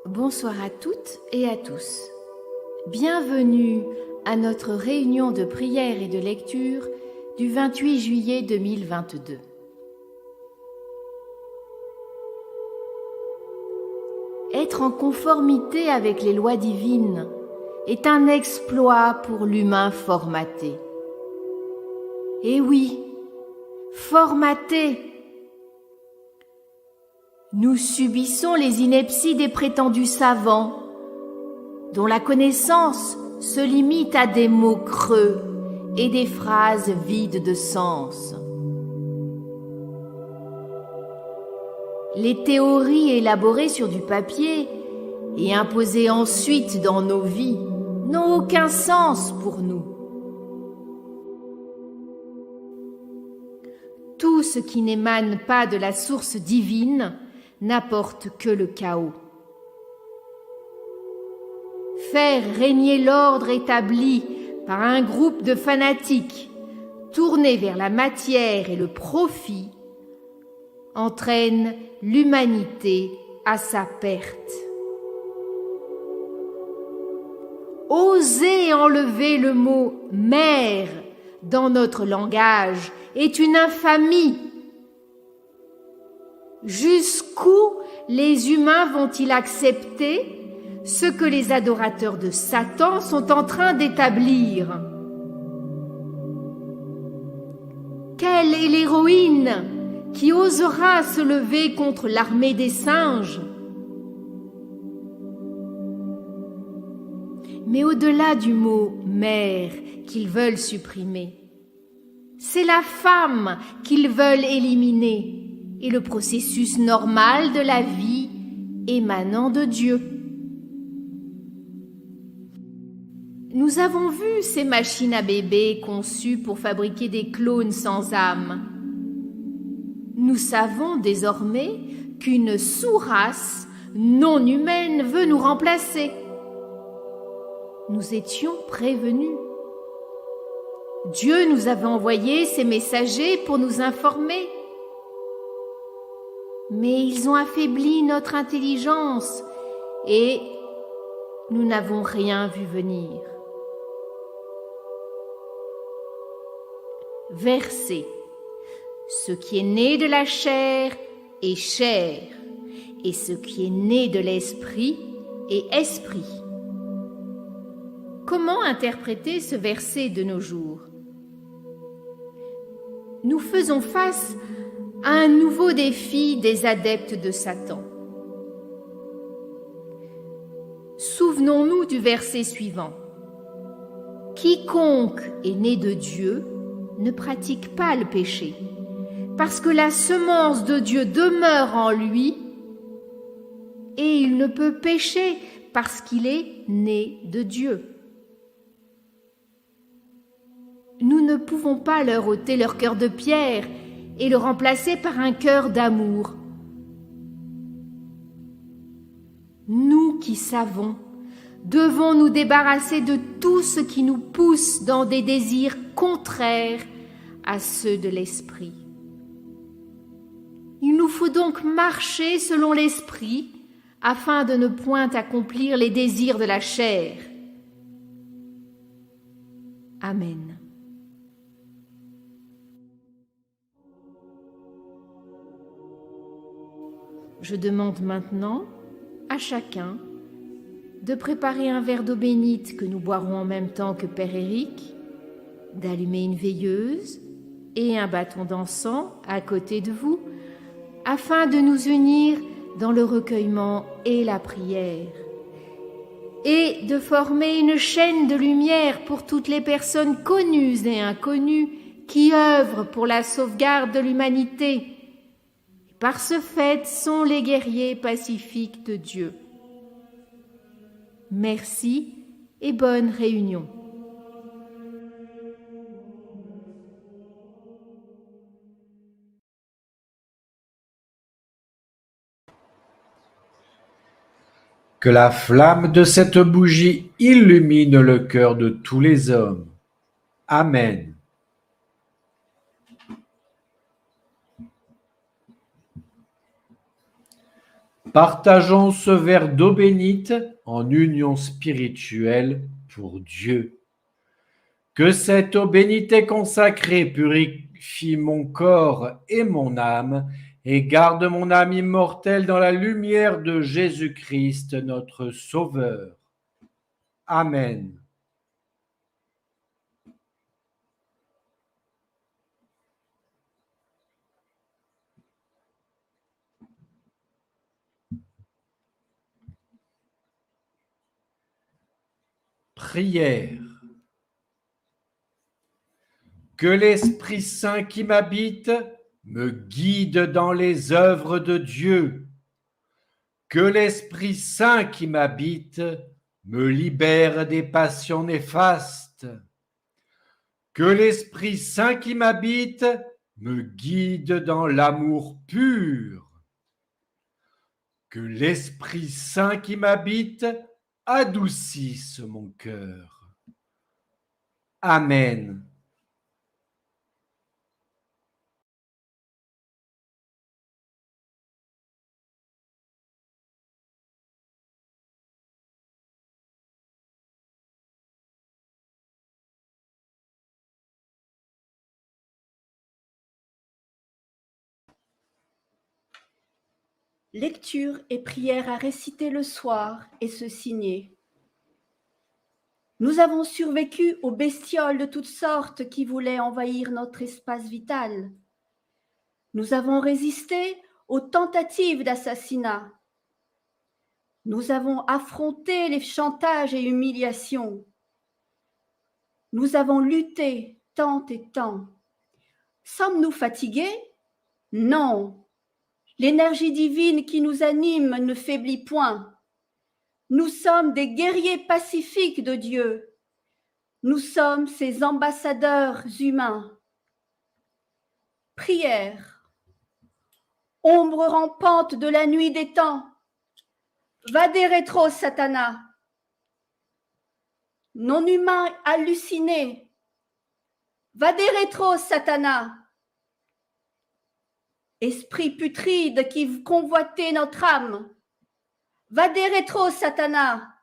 Bonsoir à toutes et à tous. Bienvenue à notre réunion de prière et de lecture du 28 juillet 2022. Être en conformité avec les lois divines est un exploit pour l'humain formaté. Et oui, formaté. Nous subissons les inepties des prétendus savants, dont la connaissance se limite à des mots creux et des phrases vides de sens. Les théories élaborées sur du papier et imposées ensuite dans nos vies n'ont aucun sens pour nous. Tout ce qui n'émane pas de la source divine n'apporte que le chaos. Faire régner l'ordre établi par un groupe de fanatiques tournés vers la matière et le profit entraîne l'humanité à sa perte. Oser enlever le mot « mère » dans notre langage est une infamie. Jusqu'où les humains vont-ils accepter ce que les adorateurs de Satan sont en train d'établir? Quelle est l'héroïne qui osera se lever contre l'armée des singes? Mais au-delà du mot « mère » qu'ils veulent supprimer, c'est la femme qu'ils veulent éliminer et le processus normal de la vie émanant de Dieu. Nous avons vu ces machines à bébés conçues pour fabriquer des clones sans âme. Nous savons désormais qu'une sous-race non humaine veut nous remplacer. Nous étions prévenus. Dieu nous avait envoyé ses messagers pour nous informer. Mais ils ont affaibli notre intelligence et nous n'avons rien vu venir. Verset. Ce qui est né de la chair est chair, et ce qui est né de l'esprit est esprit. Comment interpréter ce verset de nos jours? Nous faisons face à un nouveau défi des adeptes de Satan. Souvenons-nous du verset suivant. Quiconque est né de Dieu ne pratique pas le péché, parce que la semence de Dieu demeure en lui et il ne peut pécher parce qu'il est né de Dieu. Nous ne pouvons pas leur ôter leur cœur de pierre et le remplacer par un cœur d'amour. Nous qui savons, devons nous débarrasser de tout ce qui nous pousse dans des désirs contraires à ceux de l'esprit. Il nous faut donc marcher selon l'esprit afin de ne point accomplir les désirs de la chair. Amen. Je demande maintenant à chacun de préparer un verre d'eau bénite que nous boirons en même temps que Père Éric, d'allumer une veilleuse et un bâton d'encens à côté de vous, afin de nous unir dans le recueillement et la prière, et de former une chaîne de lumière pour toutes les personnes connues et inconnues qui œuvrent pour la sauvegarde de l'humanité. Par ce fait, sont les guerriers pacifiques de Dieu. Merci et bonne réunion. Que la flamme de cette bougie illumine le cœur de tous les hommes. Amen. partageons ce verre d'eau bénite en union spirituelle pour Dieu. Que cette eau bénite et consacrée purifie mon corps et mon âme et garde mon âme immortelle dans la lumière de Jésus-Christ, notre Sauveur. Amen. Prière. Que l'Esprit Saint qui m'habite me guide dans les œuvres de Dieu. Que l'Esprit Saint qui m'habite me libère des passions néfastes. Que l'Esprit Saint qui m'habite me guide dans l'amour pur. Que l'Esprit Saint qui m'habite adoucisse mon cœur. Amen. Lecture et prière à réciter le soir et se signer. Nous avons survécu aux bestioles de toutes sortes qui voulaient envahir notre espace vital. Nous avons résisté aux tentatives d'assassinat. Nous avons affronté les chantages et humiliations. Nous avons lutté tant et tant. Sommes-nous fatigués? Non. L'énergie divine qui nous anime ne faiblit point. Nous sommes des guerriers pacifiques de Dieu. Nous sommes ses ambassadeurs humains. Prière. Ombre rampante de la nuit des temps, vade retro Satana. Non-humain halluciné, vade retro Satana. Esprit putride qui convoitait notre âme, vade retro Satana.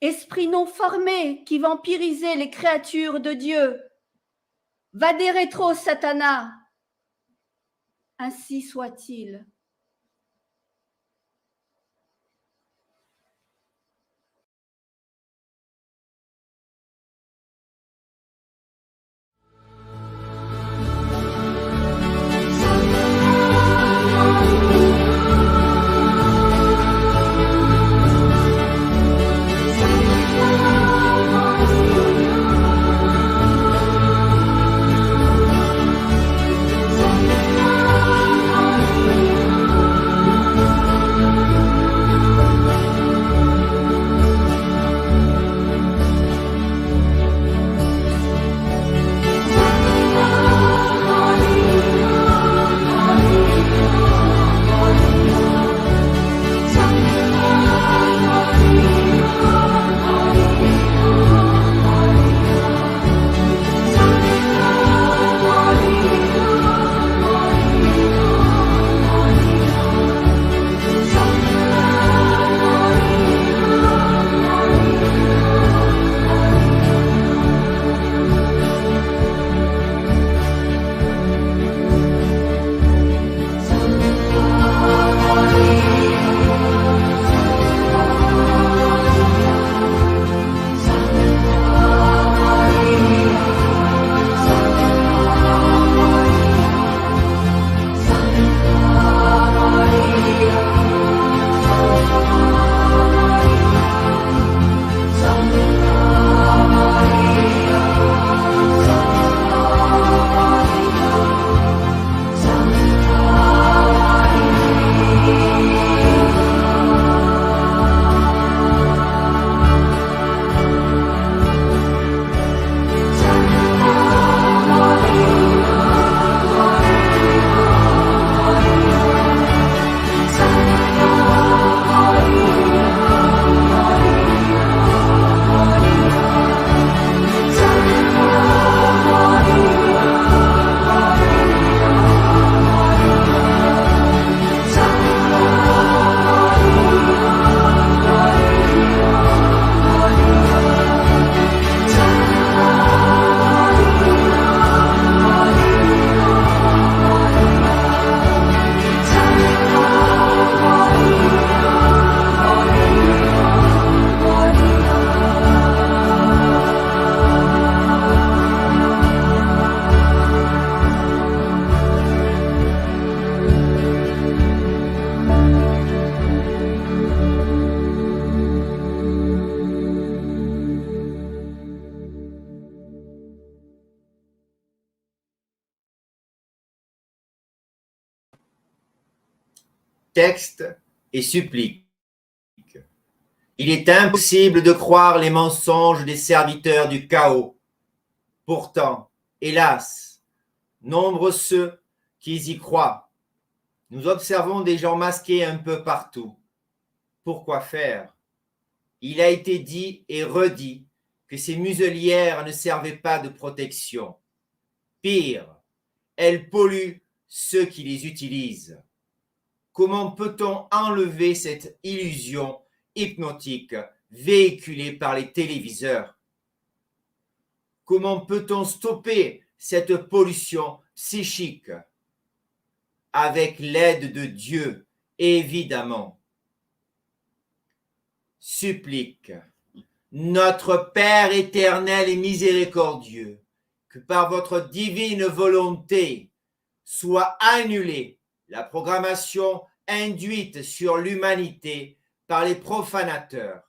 Esprit non formé qui vampirisait les créatures de Dieu, vade retro Satana. Ainsi soit-il. texte et supplique. Il est impossible de croire les mensonges des serviteurs du chaos. Pourtant, hélas, nombreux ceux qui y croient. Nous observons des gens masqués un peu partout. Pourquoi faire? Il a été dit et redit que ces muselières ne servaient pas de protection. Pire, elles polluent ceux qui les utilisent. Comment peut-on enlever cette illusion hypnotique véhiculée par les téléviseurs? Comment peut-on stopper cette pollution psychique? Avec l'aide de Dieu, évidemment. Supplique, notre Père éternel et miséricordieux, que par votre divine volonté soit annulée la programmation induite sur l'humanité par les profanateurs.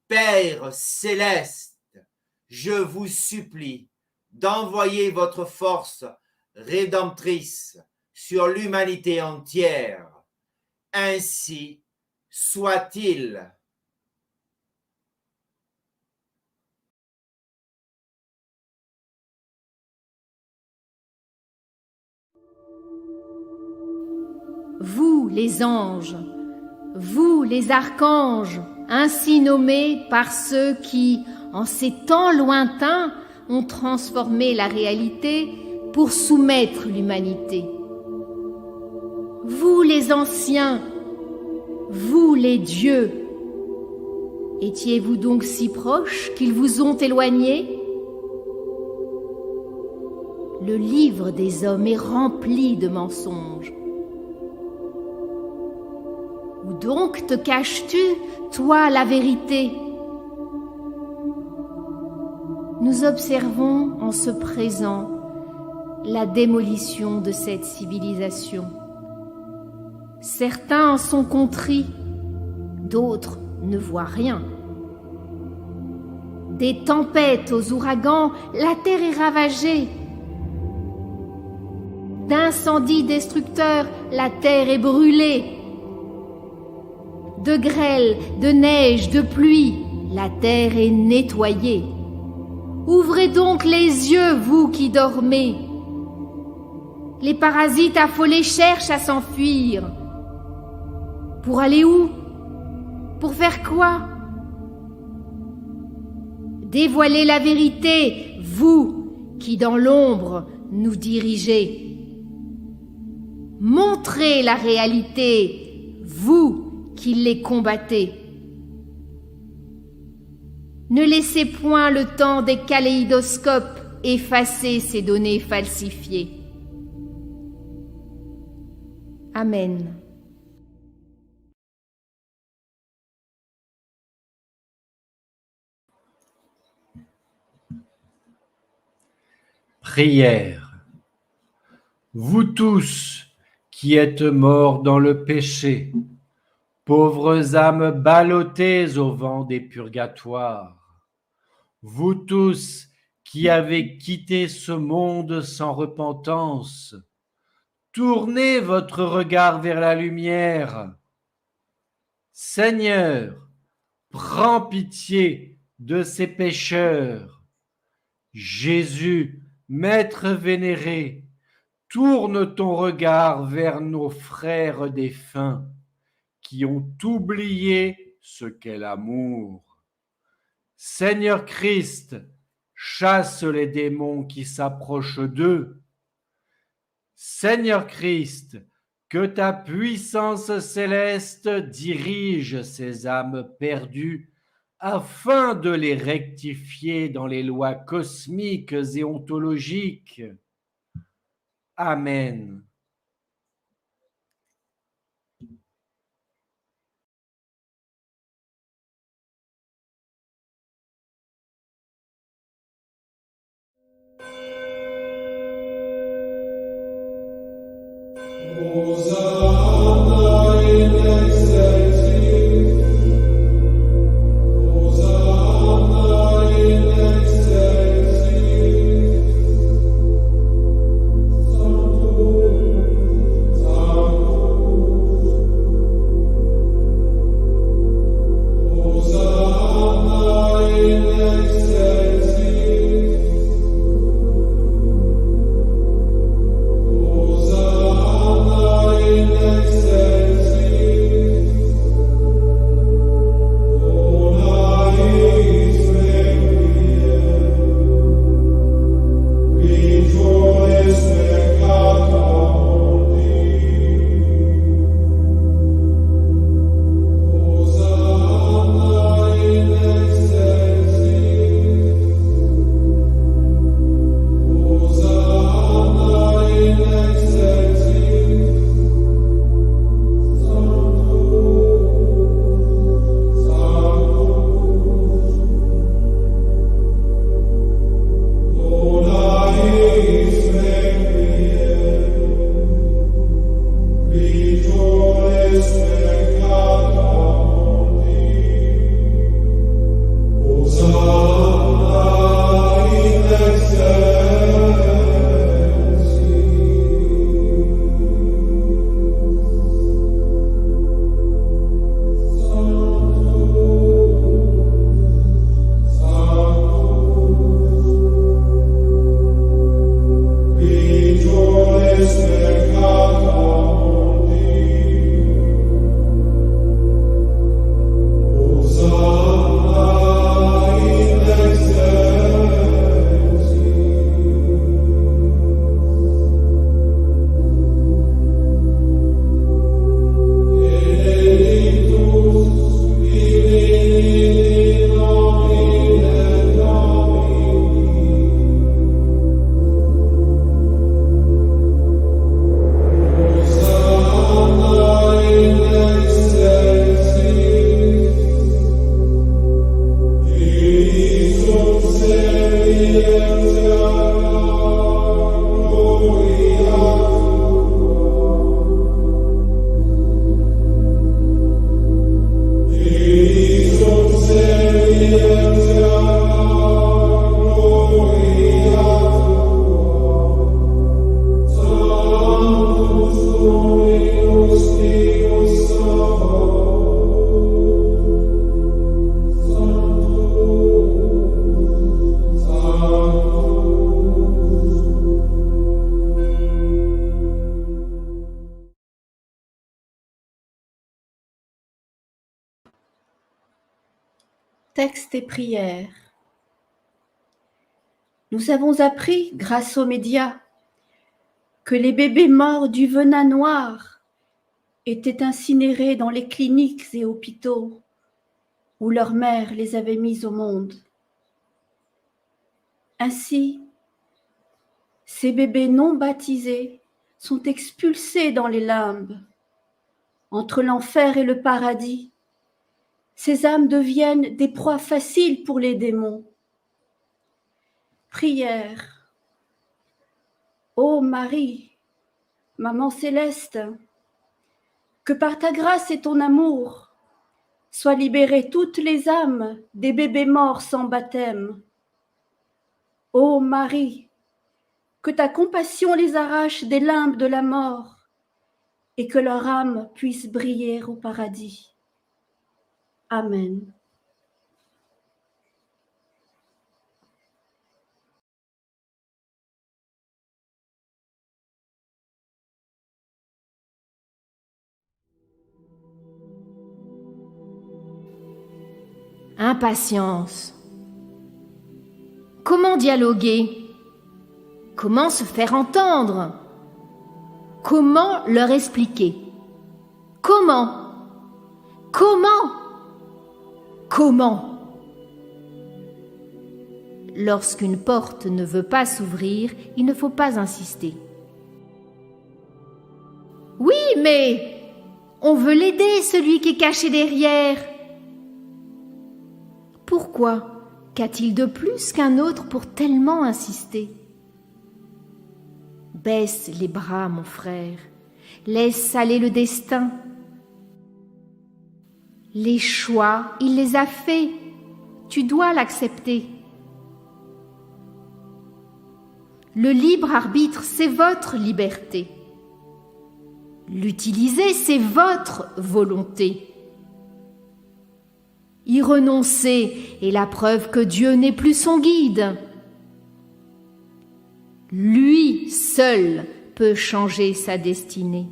Père céleste, je vous supplie d'envoyer votre force rédemptrice sur l'humanité entière. Ainsi soit-il. Vous, les anges, vous, les archanges, ainsi nommés par ceux qui, en ces temps lointains, ont transformé la réalité pour soumettre l'humanité. Vous, les anciens, vous, les dieux, étiez-vous donc si proches qu'ils vous ont éloignés? Le livre des hommes est rempli de mensonges. Où donc te caches-tu, toi, la vérité? Nous observons en ce présent la démolition de cette civilisation. Certains en sont contris, d'autres ne voient rien. Des tempêtes aux ouragans, la terre est ravagée. D'incendies destructeurs, la terre est brûlée. De grêle, de neige, de pluie, la terre est nettoyée. Ouvrez donc les yeux, vous qui dormez. Les parasites affolés cherchent à s'enfuir. Pour aller où? Pour faire quoi? Dévoilez la vérité, vous qui dans l'ombre nous dirigez. Montrez la réalité, vous qui les combattez. Ne laissez point le temps des kaléidoscopes effacer ces données falsifiées. Amen. Prière. Vous tous qui êtes morts dans le péché, pauvres âmes ballottées au vent des purgatoires, vous tous qui avez quitté ce monde sans repentance, tournez votre regard vers la lumière. Seigneur, prends pitié de ces pécheurs. Jésus, Maître vénéré, tourne ton regard vers nos frères défunts qui ont oublié ce qu'est l'amour. Seigneur Christ, chasse les démons qui s'approchent d'eux. Seigneur Christ, que ta puissance céleste dirige ces âmes perdues afin de les rectifier dans les lois cosmiques et ontologiques. Amen. Hosanna in excelsis. Texte et prière. Nous avons appris, grâce aux médias, que les bébés morts du venin noir étaient incinérés dans les cliniques et hôpitaux où leur mère les avait mis au monde. Ainsi, ces bébés non baptisés sont expulsés dans les limbes. Entre l'enfer et le paradis, ces âmes deviennent des proies faciles pour les démons. Prière. Ô Marie, Maman céleste, que par ta grâce et ton amour soient libérées toutes les âmes des bébés morts sans baptême. Ô Marie, que ta compassion les arrache des limbes de la mort et que leur âme puisse briller au paradis. Amen. Impatience. Comment dialoguer? Comment se faire entendre? Comment leur expliquer? Comment? Lorsqu'une porte ne veut pas s'ouvrir, il ne faut pas insister. Oui, mais on veut l'aider, celui qui est caché derrière. Pourquoi? Qu'a-t-il de plus qu'un autre pour tellement insister? Baisse les bras, mon frère. Laisse aller le destin. Les choix, il les a faits. Tu dois l'accepter. Le libre arbitre, c'est votre liberté. L'utiliser, c'est votre volonté. Y renoncer est la preuve que Dieu n'est plus son guide. Lui seul peut changer sa destinée.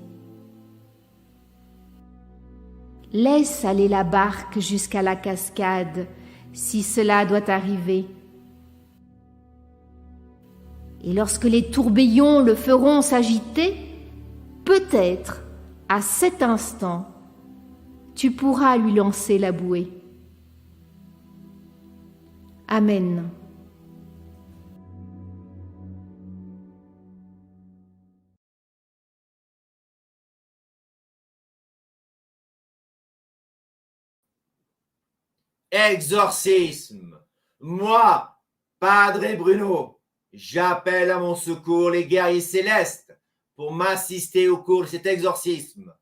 Laisse aller la barque jusqu'à la cascade, si cela doit arriver. Et lorsque les tourbillons le feront s'agiter, peut-être, à cet instant, tu pourras lui lancer la bouée. Amen. Exorcisme. Moi, Padre Bruno, j'appelle à mon secours les guerriers célestes pour m'assister au cours de cet exorcisme.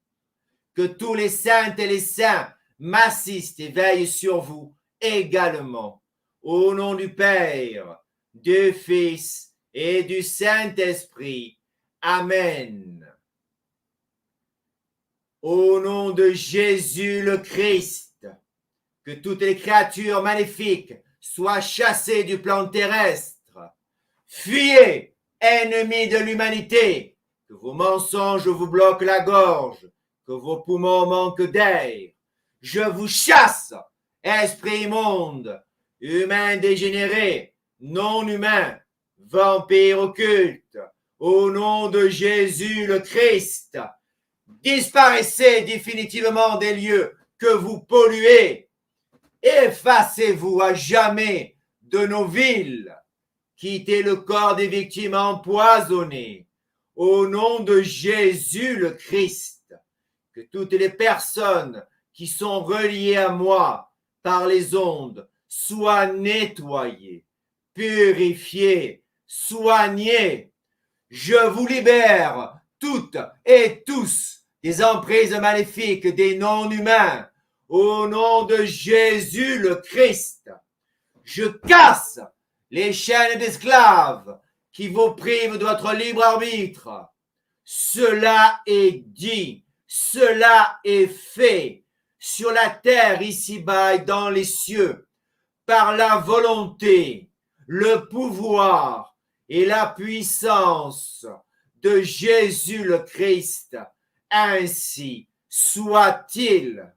Que tous les saintes et les saints m'assistent et veillent sur vous également. Au nom du Père, du Fils et du Saint-Esprit. Amen. Au nom de Jésus le Christ, que toutes les créatures maléfiques soient chassées du plan terrestre. Fuyez, ennemis de l'humanité, que vos mensonges vous bloquent la gorge, que vos poumons manquent d'air. Je vous chasse, esprit immonde, humain dégénéré, non humain, vampire occulte, au nom de Jésus le Christ. Disparaissez définitivement des lieux que vous polluez. Effacez-vous à jamais de nos villes. Quittez le corps des victimes empoisonnées. Au nom de Jésus le Christ, que toutes les personnes qui sont reliées à moi par les ondes soient nettoyées, purifiés, soignés. Je vous libère toutes et tous des emprises maléfiques des non-humains. Au nom de Jésus le Christ, je casse les chaînes d'esclaves qui vous privent de votre libre arbitre. Cela est dit, cela est fait sur la terre ici-bas et dans les cieux, par la volonté, le pouvoir et la puissance de Jésus le Christ. Ainsi soit-il.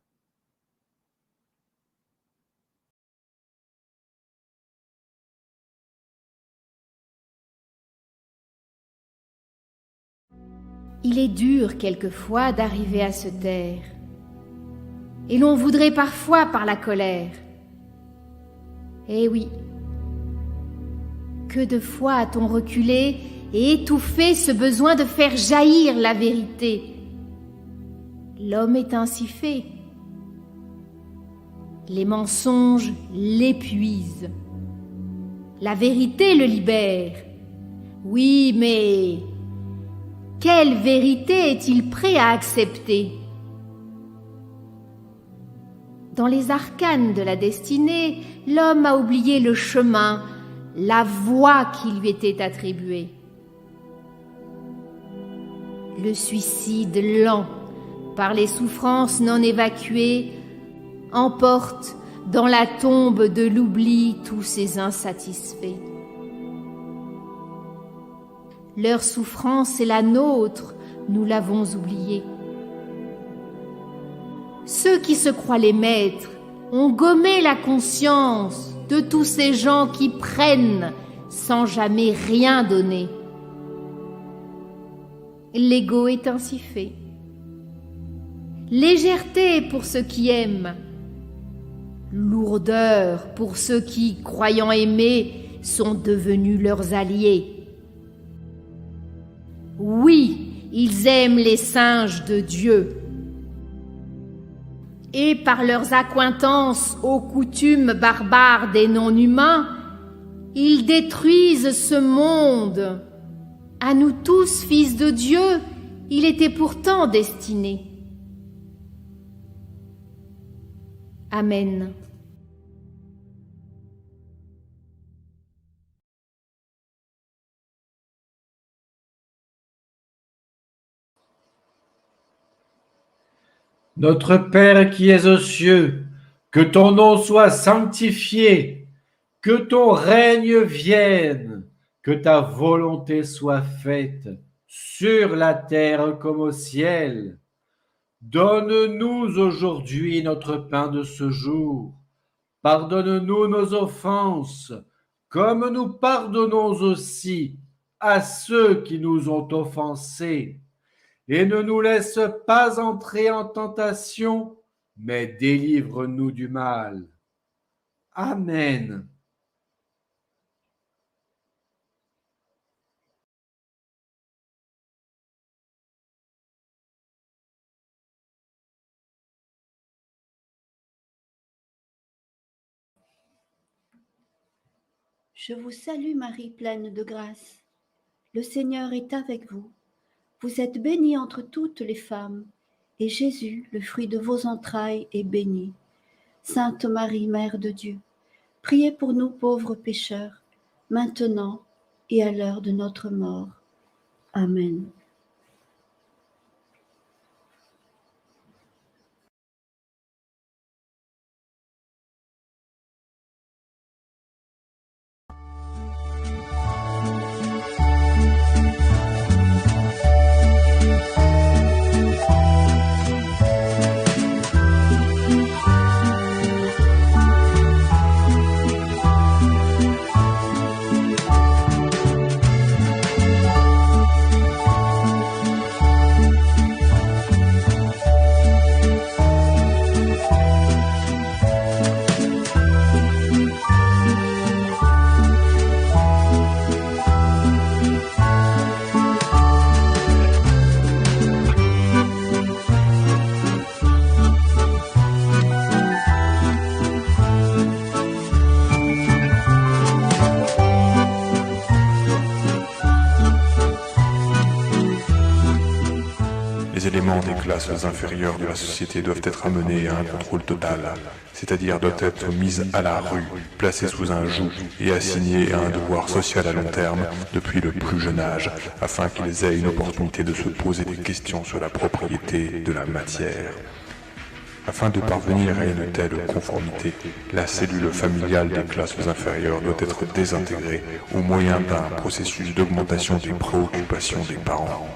Il est dur quelquefois d'arriver à se taire, et l'on voudrait parfois par la colère. Eh oui, que de fois a-t-on reculé et étouffé ce besoin de faire jaillir la vérité. L'homme est ainsi fait. Les mensonges l'épuisent. La vérité le libère. Oui, mais quelle vérité est-il prêt à accepter? Dans les arcanes de la destinée, l'homme a oublié le chemin, la voie qui lui était attribuée. Le suicide lent, par les souffrances non évacuées, emporte dans la tombe de l'oubli tous ces insatisfaits. Leur souffrance est la nôtre, nous l'avons oubliée. Ceux qui se croient les maîtres ont gommé la conscience de tous ces gens qui prennent sans jamais rien donner. L'ego est ainsi fait. Légèreté pour ceux qui aiment, lourdeur pour ceux qui, croyant aimer, sont devenus leurs alliés. Oui, ils aiment les singes de Dieu. Et par leurs accointances aux coutumes barbares des non-humains, ils détruisent ce monde. À nous tous, fils de Dieu, il était pourtant destiné. Amen. Notre Père qui es aux cieux, que ton nom soit sanctifié, que ton règne vienne, que ta volonté soit faite sur la terre comme au ciel. Donne-nous aujourd'hui notre pain de ce jour. Pardonne-nous nos offenses, comme nous pardonnons aussi à ceux qui nous ont offensés. Et ne nous laisse pas entrer en tentation, mais délivre-nous du mal. Amen. Je vous salue Marie, pleine de grâce. Le Seigneur est avec vous. Vous êtes bénie entre toutes les femmes, et Jésus, le fruit de vos entrailles, est béni. Sainte Marie, Mère de Dieu, priez pour nous pauvres pécheurs, maintenant et à l'heure de notre mort. Amen. éléments des classes inférieures de la société doivent être amenés à un contrôle total, c'est-à-dire doivent être mis à la rue, placés sous un joug et assignés à un devoir social à long terme depuis le plus jeune âge, afin qu'ils aient une opportunité de se poser des questions sur la propriété de la matière. Afin de parvenir à une telle conformité, la cellule familiale des classes inférieures doit être désintégrée au moyen d'un processus d'augmentation des préoccupations des parents.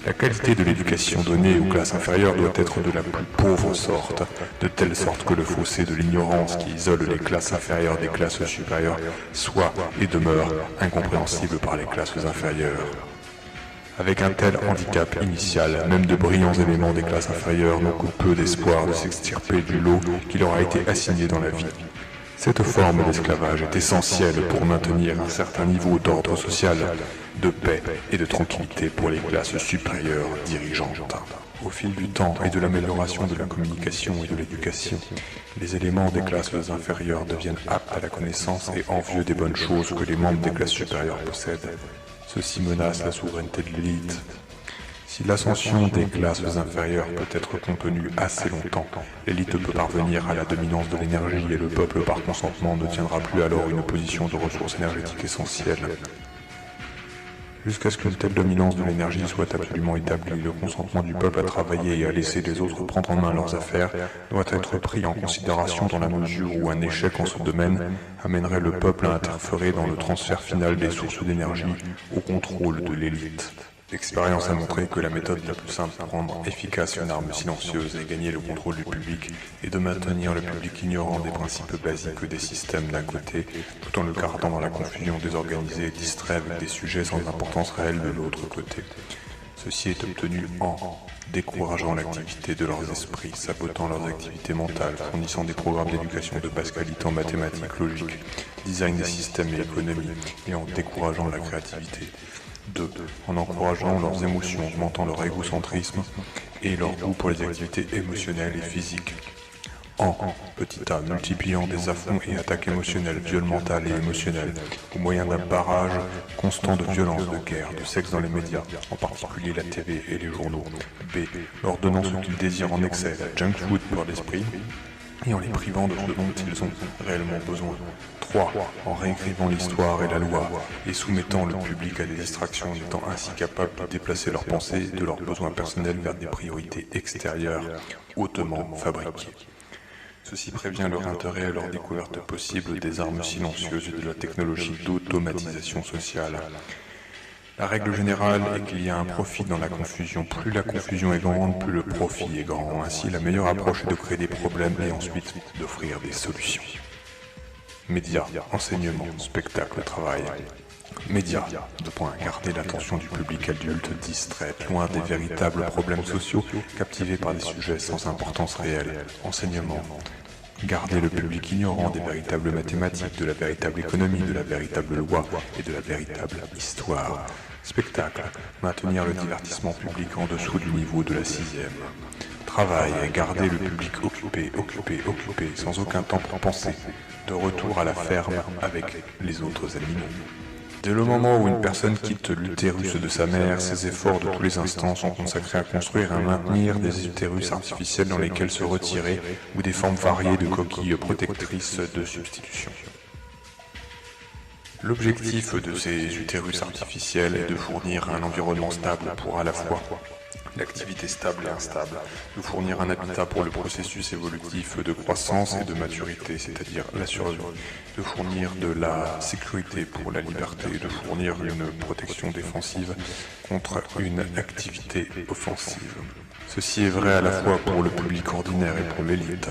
La qualité de l'éducation donnée aux classes inférieures doit être de la plus pauvre sorte, de telle sorte que le fossé de l'ignorance qui isole les classes inférieures des classes supérieures soit et demeure incompréhensible par les classes inférieures. Avec un tel handicap initial, même de brillants éléments des classes inférieures n'ont que peu d'espoir de s'extirper du lot qui leur a été assigné dans la vie. Cette forme d'esclavage est essentielle pour maintenir un certain niveau d'ordre social, de paix et de tranquillité pour les classes supérieures dirigeantes. Au fil du temps et de l'amélioration de la communication et de l'éducation, les éléments des classes inférieures deviennent aptes à la connaissance et envieux des bonnes choses que les membres des classes supérieures possèdent. Ceci menace la souveraineté de l'élite. Si l'ascension des classes inférieures peut être contenue assez longtemps, l'élite peut parvenir à la dominance de l'énergie et le peuple par consentement ne tiendra plus alors une position de ressources énergétiques essentielles. Jusqu'à ce qu'une telle dominance de l'énergie soit absolument établie, le consentement du peuple à travailler et à laisser les autres prendre en main leurs affaires doit être pris en considération dans la mesure où un échec en ce domaine amènerait le peuple à interférer dans le transfert final des sources d'énergie au contrôle de l'élite. L'expérience a montré que la méthode la plus simple pour rendre efficace une arme silencieuse et gagner le contrôle du public est de maintenir le public ignorant des principes basiques des systèmes d'un côté, tout en le gardant dans la confusion désorganisée et distrait avec des sujets sans importance réelle de l'autre côté. Ceci est obtenu en décourageant l'activité de leurs esprits, sabotant leurs activités mentales, fournissant des programmes d'éducation de basse qualité en mathématiques, logique, design des systèmes et économie, et en décourageant la créativité. 2. En encourageant leurs émotions, augmentant leur égocentrisme et leur goût pour les activités émotionnelles et physiques. En petit a, multipliant des affronts et attaques émotionnelles, violentales et émotionnelles, au moyen d'un barrage constant de violence, de guerre, de sexe dans les médias, en particulier la TV et les journaux. B. Leur donnant ce qu'ils désirent en excès, la junk food pour l'esprit, et en les privant de ce dont ils ont réellement besoin. 3. En réécrivant l'histoire et la loi, et soumettant le public à des distractions, en étant ainsi capables de déplacer leurs pensées de leurs besoins personnels vers des priorités extérieures, hautement fabriquées. Ceci prévient leur intérêt à leur découverte possible des armes silencieuses et de la technologie d'automatisation sociale. La règle générale est qu'il y a un profit dans la confusion. Plus la confusion est grande, plus le profit est grand. Ainsi, la meilleure approche est de créer des problèmes et ensuite d'offrir des solutions. Médias, enseignement, spectacle, travail. Médias, garder l'attention du public adulte distrait, loin des véritables problèmes sociaux, captivé par des sujets sans importance réelle. Enseignement, garder le public ignorant des véritables mathématiques, de la véritable économie, de la véritable loi et de la véritable histoire. Spectacle, maintenir le divertissement public en dessous du niveau de la 6e. Travail, garder le public occupé, sans aucun temps pour penser, de retour à la ferme avec les autres animaux. Dès le moment où une personne quitte l'utérus de sa mère, ses efforts de tous les instants sont consacrés à construire et à maintenir des utérus artificiels dans lesquels se retirer ou des formes variées de coquilles protectrices de substitution. L'objectif de ces utérus artificiels est de fournir un environnement stable pour à la fois l'activité stable et instable, de fournir un habitat pour le processus évolutif de croissance et de maturité, c'est-à-dire la survie, de fournir de la sécurité pour la liberté, de fournir une protection défensive contre une activité offensive. Ceci est vrai à la fois pour le public ordinaire et pour l'élite.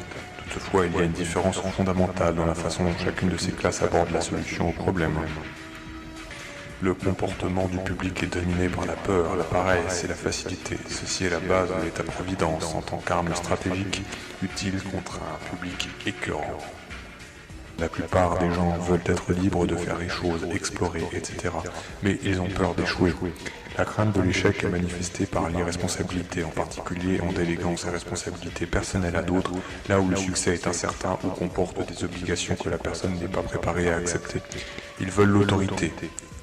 Toutefois, il y a une différence fondamentale dans la façon dont chacune de ces classes aborde la solution au problème. Le comportement du public est dominé par la peur, la paresse et la facilité. Ceci est la base de l'État-providence en tant qu'arme stratégique utile contre un public écœurant. La plupart des gens veulent être libres de faire les choses, explorer, etc. Mais ils ont peur d'échouer. La crainte de l'échec est manifestée par l'irresponsabilité, en particulier en déléguant ses responsabilités personnelles à d'autres, là où le succès est incertain ou comporte des obligations que la personne n'est pas préparée à accepter. Ils veulent l'autorité.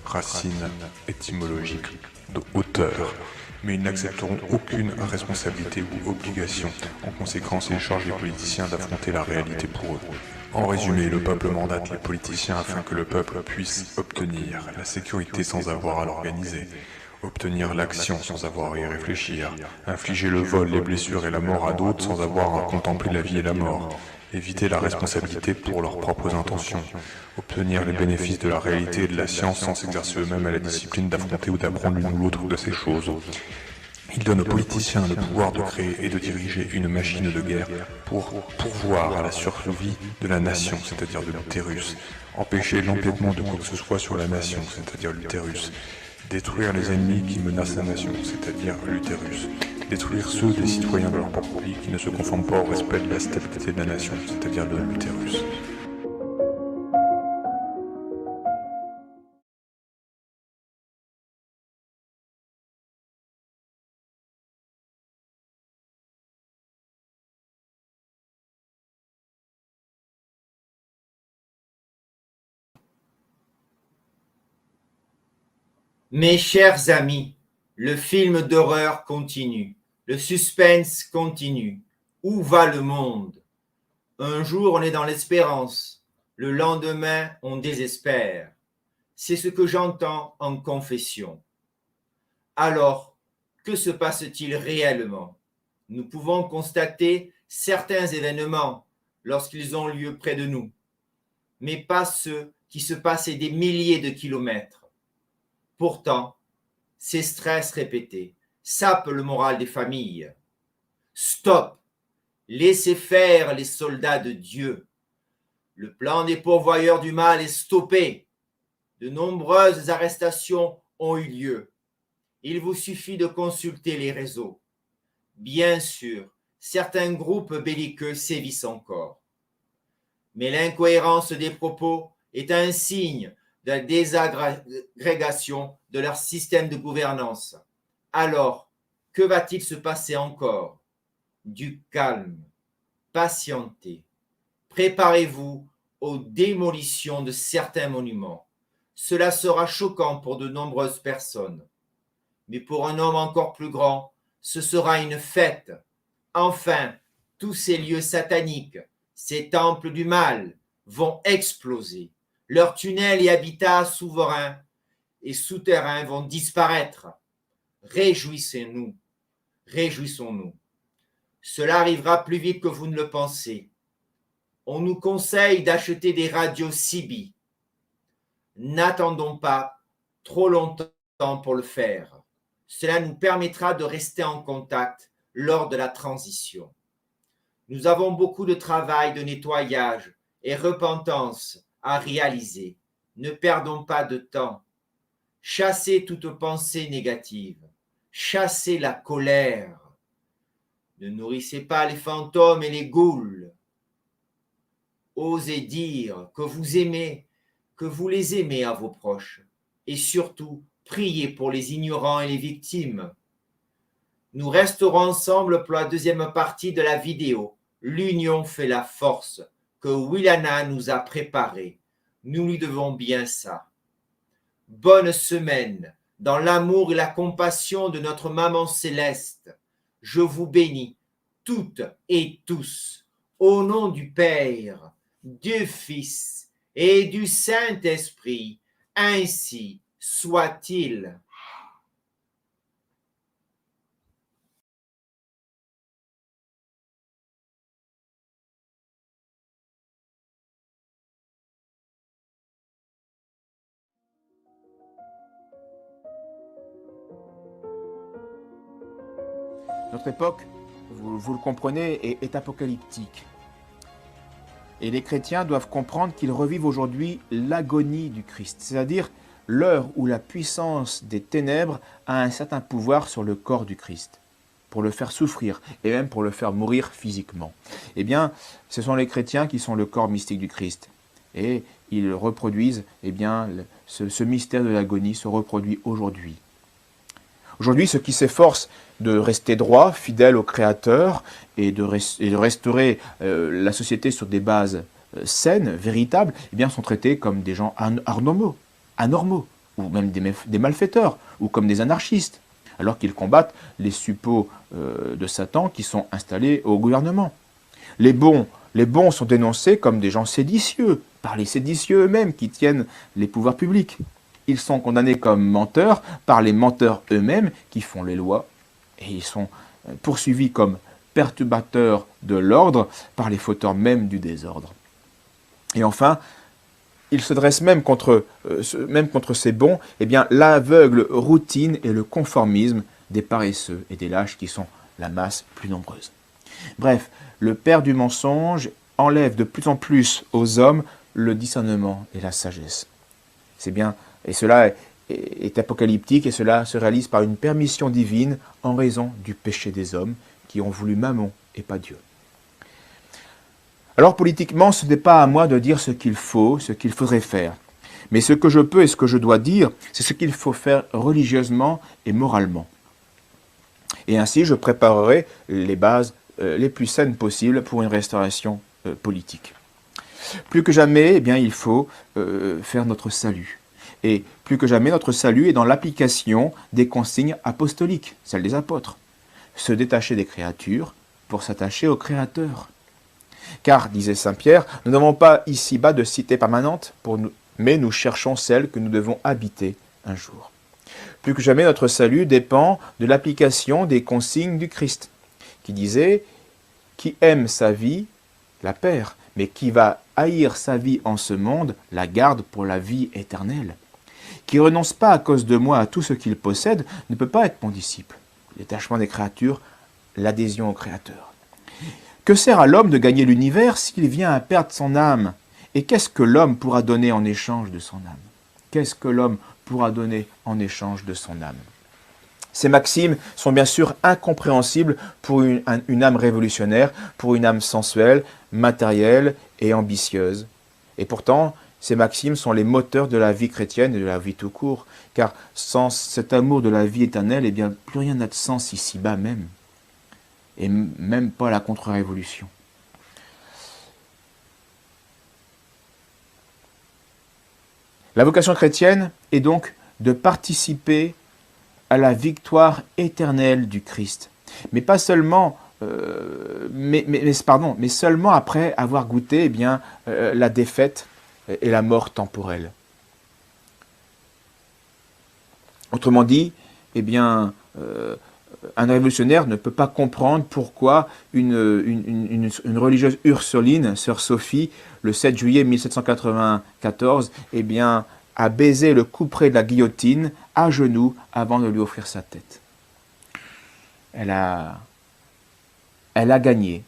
Racine étymologique de hauteur. mais ils n'accepteront aucune responsabilité ou obligation. En conséquence, ils chargent les politiciens d'affronter la réalité pour eux. En résumé, le peuple mandate les politiciens afin que le peuple puisse obtenir la sécurité sans avoir à l'organiser, obtenir l'action sans avoir à y réfléchir, infliger le vol, les blessures et la mort à d'autres sans avoir à contempler la vie et la mort, éviter la responsabilité pour leurs propres intentions, obtenir les bénéfices de la réalité et de la science sans s'exercer eux-mêmes à la discipline d'affronter ou d'apprendre l'une ou l'autre de ces choses. Il donne aux politiciens le pouvoir de créer et de diriger une machine de guerre pour pourvoir à la survie de la nation, c'est-à-dire de l'utérus, empêcher l'empiètement de quoi que ce soit sur la nation, c'est-à-dire l'utérus, détruire les ennemis qui menacent la nation, c'est-à-dire l'utérus, détruire ceux des citoyens de leur propre pays qui ne se conforment pas au respect de la stabilité de la nation, c'est-à-dire de l'utérus. Mes chers amis, le film d'horreur continue, le suspense continue. Où va le monde? Un jour, on est dans l'espérance, le lendemain, on désespère. C'est ce que j'entends en confession. Alors, que se passe-t-il réellement? Nous pouvons constater certains événements lorsqu'ils ont lieu près de nous, mais pas ceux qui se passaient des milliers de kilomètres. Pourtant, ces stress répétés sapent le moral des familles. Stop! Laissez faire les soldats de Dieu. Le plan des pourvoyeurs du mal est stoppé. De nombreuses arrestations ont eu lieu. Il vous suffit de consulter les réseaux. Bien sûr, certains groupes belliqueux sévissent encore. Mais l'incohérence des propos est un signe de la désagrégation de leur système de gouvernance. Alors, que va-t-il se passer encore? Du calme, patientez, préparez-vous aux démolitions de certains monuments. Cela sera choquant pour de nombreuses personnes. Mais pour un homme encore plus grand, ce sera une fête. Enfin, tous ces lieux sataniques, ces temples du mal, vont exploser. Leurs tunnels et habitats souverains et souterrains vont disparaître. Réjouissons-nous, réjouissons-nous. Cela arrivera plus vite que vous ne le pensez. On nous conseille d'acheter des radios CB. N'attendons pas trop longtemps pour le faire. Cela nous permettra de rester en contact lors de la transition. Nous avons beaucoup de travail de nettoyage et repentance à réaliser. Ne perdons pas de temps. Chassez toute pensée négative. Chassez la colère. Ne nourrissez pas les fantômes et les ghouls. Osez dire que vous aimez, que vous les aimez à vos proches. Et surtout, priez pour les ignorants et les victimes. Nous resterons ensemble pour la deuxième partie de la vidéo. L'union fait la force, que Willana nous a préparée. Nous lui devons bien ça. Bonne semaine, dans l'amour et la compassion de notre maman céleste. Je vous bénis, toutes et tous, au nom du Père, du Fils et du Saint-Esprit, ainsi soit-il. Notre époque, vous le comprenez, est apocalyptique. Et les chrétiens doivent comprendre qu'ils revivent aujourd'hui l'agonie du Christ, c'est-à-dire l'heure où la puissance des ténèbres a un certain pouvoir sur le corps du Christ, pour le faire souffrir et même pour le faire mourir physiquement. Eh bien, ce sont les chrétiens qui sont le corps mystique du Christ. Et ils reproduisent, eh bien, ce mystère de l'agonie se reproduit aujourd'hui. Aujourd'hui, ceux qui s'efforcent de rester droit, fidèles au Créateur et de restaurer la société sur des bases saines, véritables, eh bien, sont traités comme des gens anormaux, ou même des malfaiteurs, ou comme des anarchistes. alors qu'ils combattent les suppôts de Satan qui sont installés au gouvernement. Les bons sont dénoncés comme des gens séditieux, par les séditieux eux-mêmes qui tiennent les pouvoirs publics. Ils sont condamnés comme menteurs par les menteurs eux-mêmes qui font les lois, et ils sont poursuivis comme perturbateurs de l'ordre par les fauteurs même du désordre. Et enfin, ils se dressent même contre ces bons, eh bien, l'aveugle routine et le conformisme des paresseux et des lâches qui sont la masse plus nombreuse. Bref, le père du mensonge enlève de plus en plus aux hommes le discernement et la sagesse. C'est bien, et cela est apocalyptique, et cela se réalise par une permission divine en raison du péché des hommes qui ont voulu Mammon et pas Dieu. Alors politiquement, ce n'est pas à moi de dire ce qu'il faut, ce qu'il faudrait faire. Mais ce que je peux et ce que je dois dire, c'est ce qu'il faut faire religieusement et moralement. Et ainsi, je préparerai les bases les plus saines possibles pour une restauration politique. Plus que jamais, eh bien, il faut faire notre salut. Et plus que jamais, notre salut est dans l'application des consignes apostoliques, celles des apôtres. Se détacher des créatures pour s'attacher au Créateur. Car, disait saint Pierre, nous n'avons pas ici-bas de cité permanente, mais nous cherchons celle que nous devons habiter un jour. Plus que jamais, notre salut dépend de l'application des consignes du Christ, qui disait « Qui aime sa vie, la perd, mais qui va haïr sa vie en ce monde, la garde pour la vie éternelle. Qui renonce pas à cause de moi à tout ce qu'il possède, ne peut pas être mon disciple. » Le détachement des créatures, l'adhésion au Créateur. Que sert à l'homme de gagner l'univers s'il vient à perdre son âme? Et qu'est-ce que l'homme pourra donner en échange de son âme? Qu'est-ce que l'homme pourra donner en échange de son âme? Ces maximes sont bien sûr incompréhensibles pour une âme révolutionnaire, pour une âme sensuelle, matérielle et ambitieuse. Et pourtant, ces maximes sont les moteurs de la vie chrétienne et de la vie tout court, car sans cet amour de la vie éternelle, eh bien, plus rien n'a de sens ici-bas même, et même pas la contre-révolution. La vocation chrétienne est donc de participer à la victoire éternelle du Christ, mais pas seulement, mais seulement après avoir goûté la défaite et la mort temporelle. Autrement dit, un révolutionnaire ne peut pas comprendre pourquoi une religieuse ursuline, sœur Sophie, le 7 juillet 1794, a baisé le couperet de la guillotine à genoux avant de lui offrir sa tête. Elle a gagné.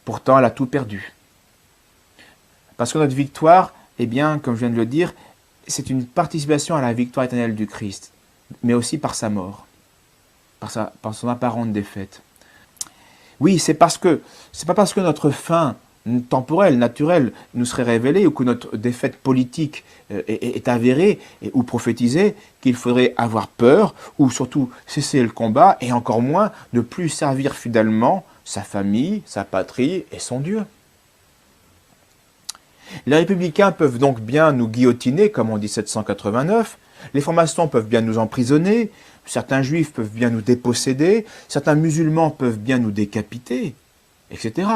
Pourtant, elle a tout perdu. Parce que notre victoire, comme je viens de le dire, c'est une participation à la victoire éternelle du Christ, mais aussi par sa mort, par son apparente défaite. Oui, c'est pas parce que notre fin temporelle, naturelle, nous serait révélée ou que notre défaite politique est avérée ou prophétisée qu'il faudrait avoir peur ou surtout cesser le combat et encore moins ne plus servir fidèlement sa famille, sa patrie et son Dieu. Les républicains peuvent donc bien nous guillotiner, comme en 1789, les francs-maçons peuvent bien nous emprisonner, certains juifs peuvent bien nous déposséder, certains musulmans peuvent bien nous décapiter, etc.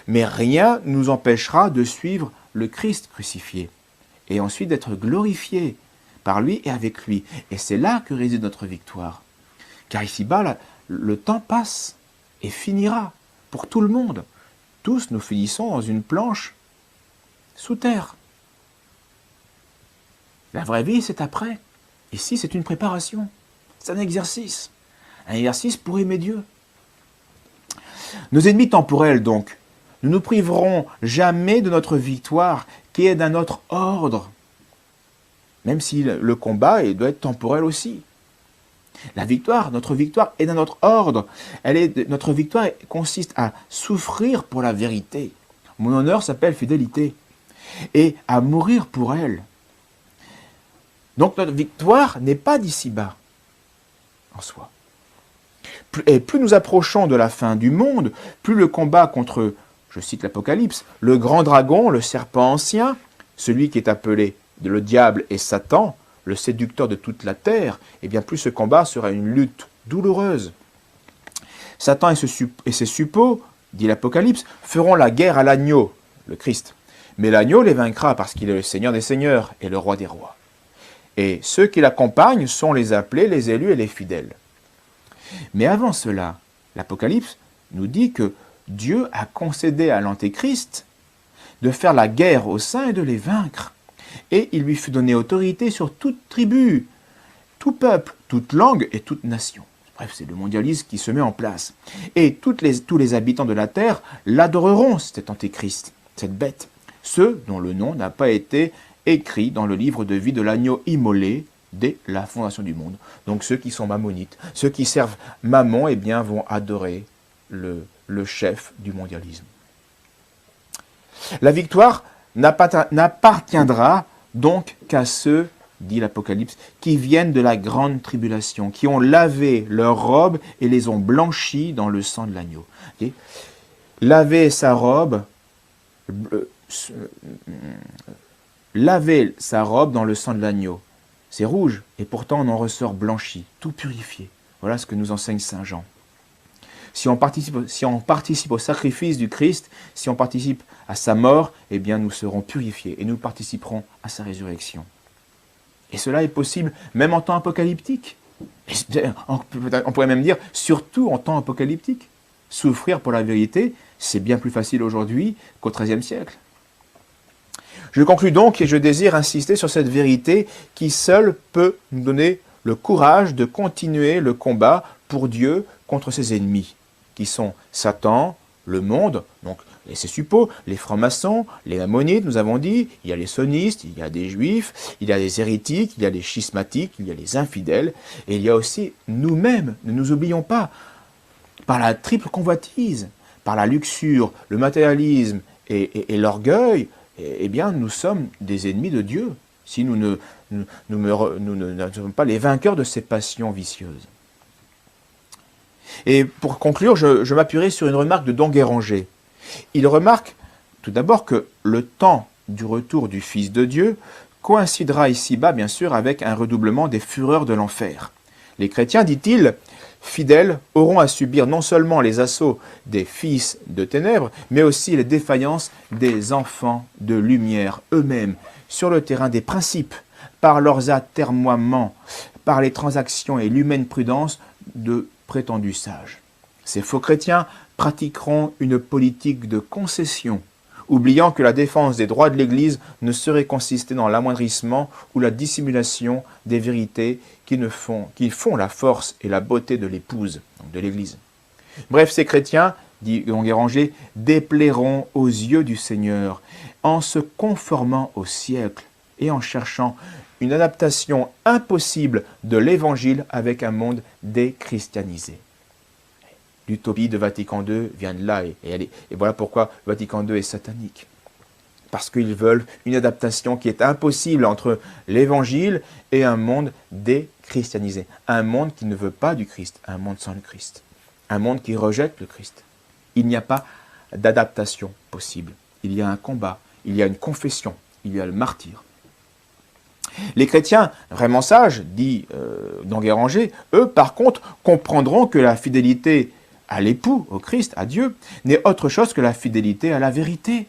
Mais rien ne nous empêchera de suivre le Christ crucifié, et ensuite d'être glorifiés par lui et avec lui. Et c'est là que réside notre victoire. Car ici-bas, le temps passe et finira pour tout le monde. Tous nous finissons dans une planche sous terre. La vraie vie, c'est après. Ici, c'est une préparation. C'est un exercice. Un exercice pour aimer Dieu. Nos ennemis temporels, donc, ne nous priveront jamais de notre victoire qui est d'un autre ordre. Même si le combat doit être temporel aussi. La victoire, notre victoire est d'un autre ordre. Notre victoire consiste à souffrir pour la vérité. Mon honneur s'appelle fidélité. Et à mourir pour elle. Donc notre victoire n'est pas d'ici-bas, en soi. Et plus nous approchons de la fin du monde, plus le combat contre, je cite l'Apocalypse, le grand dragon, le serpent ancien, celui qui est appelé le diable et Satan, le séducteur de toute la terre, eh bien plus ce combat sera une lutte douloureuse. Satan et ses suppôts, dit l'Apocalypse, feront la guerre à l'agneau, le Christ. Mais l'agneau les vaincra parce qu'il est le Seigneur des seigneurs et le roi des rois. Et ceux qui l'accompagnent sont les appelés, les élus et les fidèles. Mais avant cela, l'Apocalypse nous dit que Dieu a concédé à l'Antéchrist de faire la guerre aux saints et de les vaincre. Et il lui fut donné autorité sur toute tribu, tout peuple, toute langue et toute nation. Bref, c'est le mondialisme qui se met en place. Et tous les habitants de la terre l'adoreront, cet Antéchrist, cette bête. Ceux dont le nom n'a pas été écrit dans le livre de vie de l'agneau immolé dès la fondation du monde. Donc ceux qui sont mammonites, ceux qui servent Mammon, eh bien, vont adorer le chef du mondialisme. La victoire n'appartiendra donc qu'à ceux, dit l'Apocalypse, qui viennent de la grande tribulation, qui ont lavé leurs robes et les ont blanchies dans le sang de l'agneau. Laver sa robe, laver sa robe dans le sang de l'agneau, c'est rouge, et pourtant on en ressort blanchi, tout purifié. Voilà ce que nous enseigne saint Jean. Si on participe au sacrifice du Christ, si on participe à sa mort, eh bien nous serons purifiés et nous participerons à sa résurrection. Et cela est possible même en temps apocalyptique. On pourrait même dire surtout en temps apocalyptique. Souffrir pour la vérité, c'est bien plus facile aujourd'hui qu'au XIIIe siècle. Je conclus donc et je désire insister sur cette vérité qui seule peut nous donner le courage de continuer le combat pour Dieu contre ses ennemis, qui sont Satan, le monde, donc ses suppôts, les francs-maçons, les ammonites, nous avons dit, il y a les sionistes, il y a des juifs, il y a les hérétiques, il y a les schismatiques, il y a les infidèles, et il y a aussi nous-mêmes, ne nous oublions pas, par la triple convoitise, par la luxure, le matérialisme et l'orgueil, eh bien nous sommes des ennemis de Dieu, si nous ne sommes pas les vainqueurs de ces passions vicieuses. Et pour conclure, je m'appuierai sur une remarque de Don Guéranger. Il remarque tout d'abord que le temps du retour du Fils de Dieu coïncidera ici-bas, bien sûr, avec un redoublement des fureurs de l'enfer. Les chrétiens, dit-il, fidèles, auront à subir non seulement les assauts des fils de ténèbres, mais aussi les défaillances des enfants de lumière eux-mêmes, sur le terrain des principes, par leurs atermoiements, par les transactions et l'humaine prudence de prétendus sages. Ces faux chrétiens pratiqueront une politique de concession, oubliant que la défense des droits de l'Église ne saurait consister dans l'amoindrissement ou la dissimulation des vérités qui font la force et la beauté de l'épouse, donc de l'Église. Bref, ces chrétiens, dit Don Guéranger, déplairont aux yeux du Seigneur en se conformant au siècle et en cherchant une adaptation impossible de l'Évangile avec un monde déchristianisé. L'utopie de Vatican II vient de là, et voilà pourquoi Vatican II est satanique. Parce qu'ils veulent une adaptation qui est impossible entre l'Évangile et un monde déchristianisé. Un monde qui ne veut pas du Christ, un monde sans le Christ. Un monde qui rejette le Christ. Il n'y a pas d'adaptation possible. Il y a un combat, il y a une confession, il y a le martyre. Les chrétiens vraiment sages, dit Don Guéranger, eux par contre comprendront que la fidélité à l'époux, au Christ, à Dieu, n'est autre chose que la fidélité à la vérité.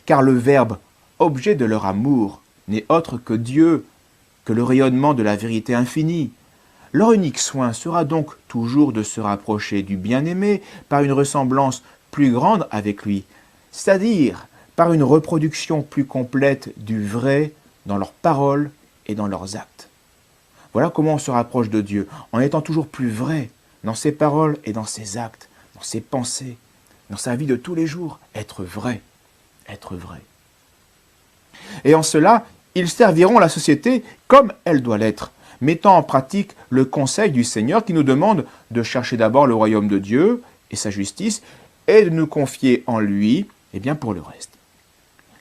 Car le Verbe, objet de leur amour, n'est autre que Dieu, que le rayonnement de la vérité infinie. Leur unique soin sera donc toujours de se rapprocher du bien-aimé par une ressemblance plus grande avec lui, c'est-à-dire par une reproduction plus complète du vrai dans leurs paroles et dans leurs actes. Voilà comment on se rapproche de Dieu, en étant toujours plus vrai dans ses paroles et dans ses actes, dans ses pensées, dans sa vie de tous les jours. Être vrai, être vrai. Et en cela, ils serviront la société comme elle doit l'être, mettant en pratique le conseil du Seigneur qui nous demande de chercher d'abord le royaume de Dieu et sa justice, et de nous confier en lui, et bien pour le reste.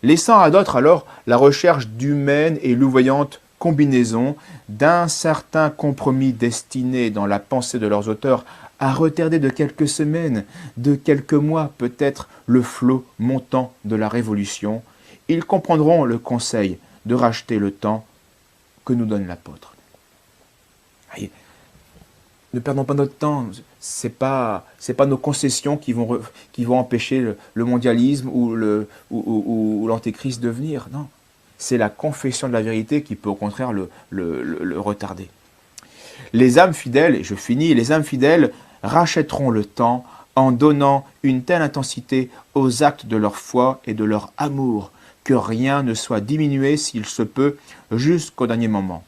Laissant à d'autres alors la recherche d'humaine et louvoyante combinaison d'un certain compromis destiné dans la pensée de leurs auteurs à retarder de quelques semaines, de quelques mois peut-être, le flot montant de la Révolution, ils comprendront le conseil de racheter le temps que nous donne l'apôtre. Voyez, ne perdons pas notre temps. C'est pas nos concessions qui vont empêcher le mondialisme ou l'antéchrist de venir. Non, c'est la confession de la vérité qui peut au contraire le retarder. Les âmes fidèles, et je finis, les âmes fidèles rachèteront le temps en donnant une telle intensité aux actes de leur foi et de leur amour que rien ne soit diminué s'il se peut jusqu'au dernier moment.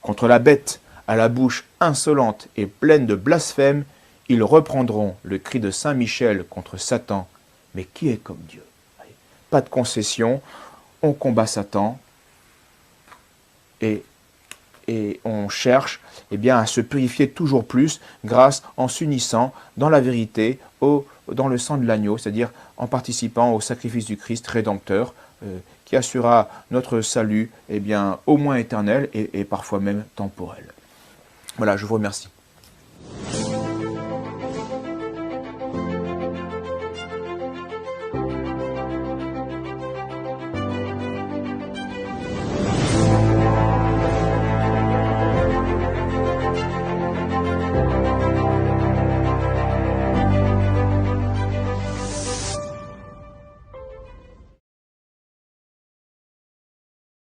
Contre la bête à la bouche insolente et pleine de blasphème, ils reprendront le cri de Saint Michel contre Satan. Mais qui est comme Dieu? Pas de concession, on combat Satan et on cherche à se purifier toujours plus en s'unissant dans la vérité, dans le sang de l'agneau, c'est-à-dire en participant au sacrifice du Christ rédempteur qui assurera notre salut au moins éternel et parfois même temporel. Voilà, je vous remercie.